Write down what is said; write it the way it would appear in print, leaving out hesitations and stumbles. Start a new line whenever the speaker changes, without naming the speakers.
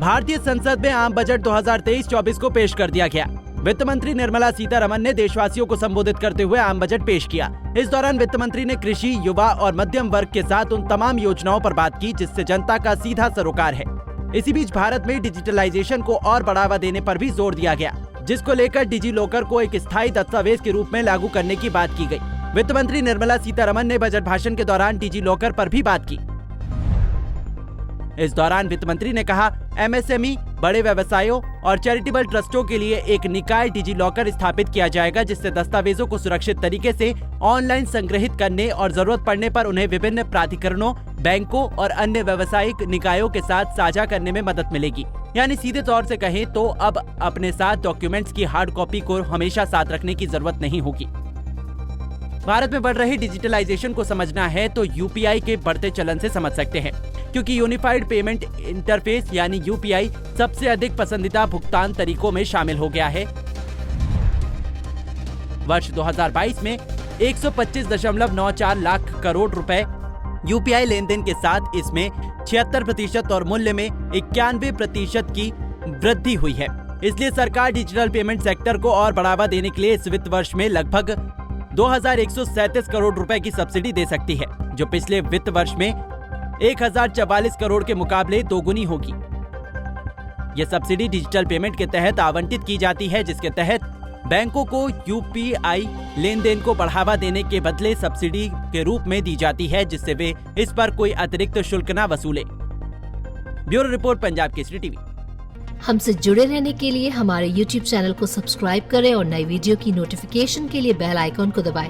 भारतीय संसद में आम बजट 2023-24 को पेश कर दिया गया। वित्त मंत्री निर्मला सीतारमण ने देशवासियों को संबोधित करते हुए आम बजट पेश किया। इस दौरान वित्त मंत्री ने कृषि, युवा और मध्यम वर्ग के साथ उन तमाम योजनाओं पर बात की जिससे जनता का सीधा सरोकार है। इसी बीच भारत में डिजिटलाइजेशन को और बढ़ावा देने पर भी जोर दिया गया, जिसको लेकर डिजी लॉकर को एक स्थायी दस्तावेज के रूप में लागू करने की बात की गई। वित्त मंत्री निर्मला सीतारमण ने बजट भाषण के दौरान डिजी लॉकर पर भी बात की। इस दौरान वित्त मंत्री ने कहा, एमएसएमई, बड़े व्यवसायों और चैरिटेबल ट्रस्टों के लिए एक निकाय डिजी लॉकर स्थापित किया जाएगा जिससे दस्तावेजों को सुरक्षित तरीके से ऑनलाइन संग्रहित करने और जरूरत पड़ने पर उन्हें विभिन्न प्राधिकरणों, बैंकों और अन्य व्यावसायिक निकायों के साथ साझा करने में मदद मिलेगी। यानी सीधे तौर से कहें तो अब अपने साथ डॉक्यूमेंट्स की हार्ड कॉपी को हमेशा साथ रखने की जरूरत नहीं होगी। भारत में बढ़ रही डिजिटलाइजेशन को समझना है तो यूपीआई के बढ़ते चलन से समझ सकते हैं, क्योंकि यूनिफाइड पेमेंट इंटरफेस यानी यूपीआई सबसे अधिक पसंदीदा भुगतान तरीकों में शामिल हो गया है। वर्ष 2022 में 125.94 लाख करोड़ रुपए यूपीआई लेन देन के साथ इसमें 76% और मूल्य में 91% की वृद्धि हुई है। इसलिए सरकार डिजिटल पेमेंट सेक्टर को और बढ़ावा देने के लिए इस वित्त वर्ष में लगभग 2137 करोड़ रुपए की सब्सिडी दे सकती है, जो पिछले वित्त वर्ष में 1044 करोड़ के मुकाबले दोगुनी होगी। यह सब्सिडी डिजिटल पेमेंट के तहत आवंटित की जाती है, जिसके तहत बैंकों को यूपीआई लेन देन को बढ़ावा देने के बदले सब्सिडी के रूप में दी जाती है, जिससे वे इस पर कोई अतिरिक्त शुल्क न वसूले। Bureau report, Punjab Kesari TV.
हमसे जुड़े रहने के लिए हमारे YouTube चैनल को सब्सक्राइब करें और नई वीडियो की नोटिफिकेशन के लिए बेल आइकॉन को दबाएं।